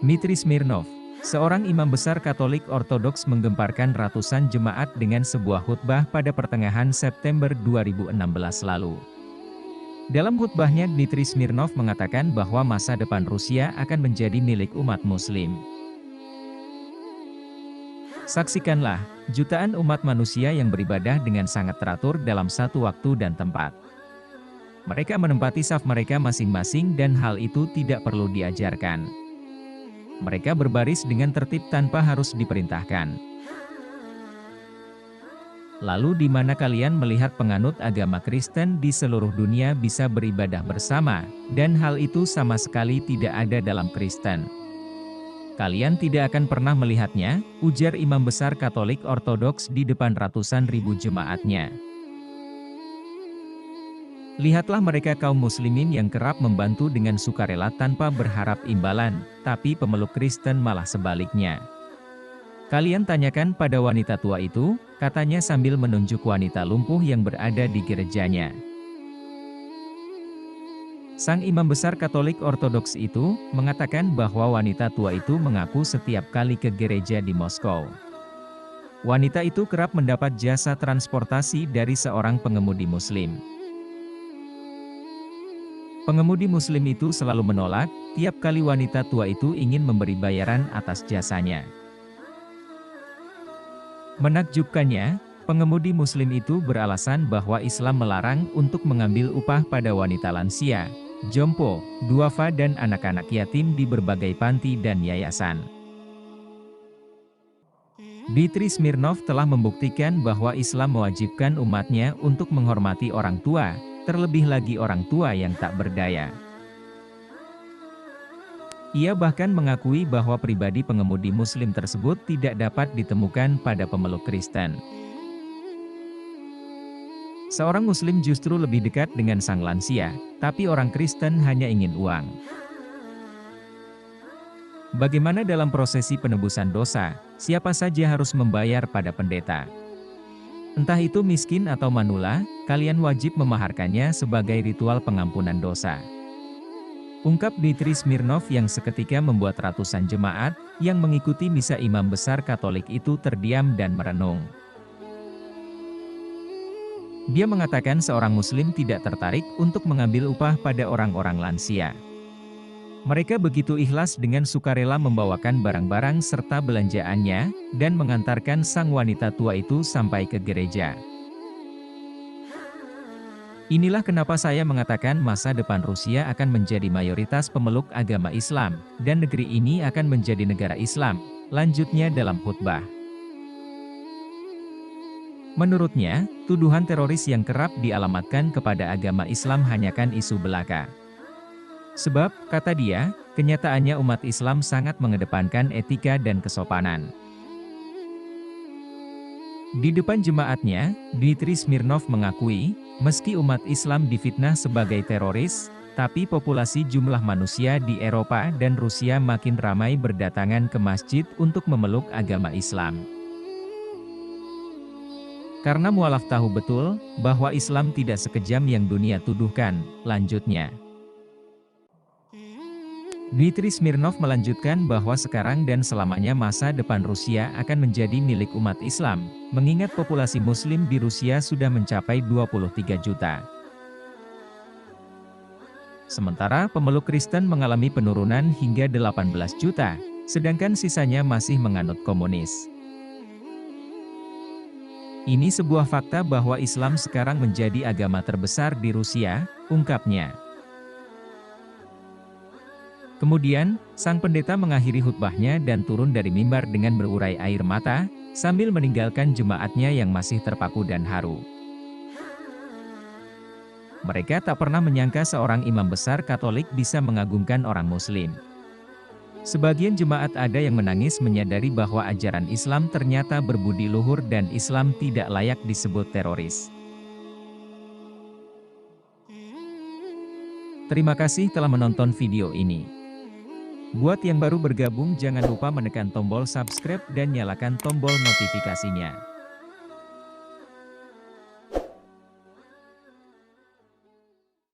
Dmitri Smirnov, seorang imam besar Katolik Ortodoks menggemparkan ratusan jemaat dengan sebuah khutbah pada pertengahan September 2016 lalu. Dalam khutbahnya, Dmitri Smirnov mengatakan bahwa masa depan Rusia akan menjadi milik umat Muslim. Saksikanlah, jutaan umat manusia yang beribadah dengan sangat teratur dalam satu waktu dan tempat. Mereka menempati saf mereka masing-masing dan hal itu tidak perlu diajarkan. Mereka berbaris dengan tertib tanpa harus diperintahkan. Lalu di mana kalian melihat penganut agama Kristen di seluruh dunia bisa beribadah bersama, dan hal itu sama sekali tidak ada dalam Kristen? Kalian tidak akan pernah melihatnya, ujar imam besar Katolik Ortodoks di depan ratusan ribu jemaatnya. Lihatlah mereka kaum muslimin yang kerap membantu dengan sukarela tanpa berharap imbalan, tapi pemeluk Kristen malah sebaliknya. Kalian tanyakan pada wanita tua itu, katanya sambil menunjuk wanita lumpuh yang berada di gerejanya. Sang imam besar Katolik Ortodoks itu mengatakan bahwa wanita tua itu mengaku setiap kali ke gereja di Moskow. Wanita itu kerap mendapat jasa transportasi dari seorang pengemudi Muslim. Pengemudi Muslim itu selalu menolak, tiap kali wanita tua itu ingin memberi bayaran atas jasanya. Menakjubkannya, pengemudi Muslim itu beralasan bahwa Islam melarang untuk mengambil upah pada wanita lansia, jompo, duafa dan anak-anak yatim di berbagai panti dan yayasan. Dmitri Smirnov telah membuktikan bahwa Islam mewajibkan umatnya untuk menghormati orang tua, terlebih lagi orang tua yang tak berdaya. Ia bahkan mengakui bahwa pribadi pengemudi Muslim tersebut tidak dapat ditemukan pada pemeluk Kristen. Seorang Muslim justru lebih dekat dengan sang lansia, tapi orang Kristen hanya ingin uang. Bagaimana dalam prosesi penebusan dosa, siapa saja harus membayar pada pendeta? Entah itu miskin atau manula, kalian wajib memaharkannya sebagai ritual pengampunan dosa. Ungkap Dmitri Smirnov yang seketika membuat ratusan jemaat yang mengikuti misa imam besar Katolik itu terdiam dan merenung. Dia mengatakan seorang Muslim tidak tertarik untuk mengambil upah pada orang-orang lansia. Mereka begitu ikhlas dengan sukarela membawakan barang-barang serta belanjaannya, dan mengantarkan sang wanita tua itu sampai ke gereja. Inilah kenapa saya mengatakan masa depan Rusia akan menjadi mayoritas pemeluk agama Islam, dan negeri ini akan menjadi negara Islam, lanjutnya dalam khutbah. Menurutnya, tuduhan teroris yang kerap dialamatkan kepada agama Islam hanyakan isu belaka. Sebab, kata dia, kenyataannya umat Islam sangat mengedepankan etika dan kesopanan. Di depan jemaatnya, Dmitri Smirnov mengakui, meski umat Islam difitnah sebagai teroris, tapi populasi jumlah manusia di Eropa dan Rusia makin ramai berdatangan ke masjid untuk memeluk agama Islam. Karena mualaf tahu betul, bahwa Islam tidak sekejam yang dunia tuduhkan, lanjutnya. Dmitri Smirnov melanjutkan bahwa sekarang dan selamanya masa depan Rusia akan menjadi milik umat Islam, mengingat populasi Muslim di Rusia sudah mencapai 23 juta. Sementara pemeluk Kristen mengalami penurunan hingga 18 juta, sedangkan sisanya masih menganut komunis. Ini sebuah fakta bahwa Islam sekarang menjadi agama terbesar di Rusia, ungkapnya. Kemudian, sang pendeta mengakhiri khutbahnya dan turun dari mimbar dengan berurai air mata, sambil meninggalkan jemaatnya yang masih terpaku dan haru. Mereka tak pernah menyangka seorang imam besar Katolik bisa mengagungkan orang Muslim. Sebagian jemaat ada yang menangis menyadari bahwa ajaran Islam ternyata berbudi luhur dan Islam tidak layak disebut teroris. Terima kasih telah menonton video ini. Buat yang baru bergabung jangan lupa menekan tombol subscribe dan nyalakan tombol notifikasinya.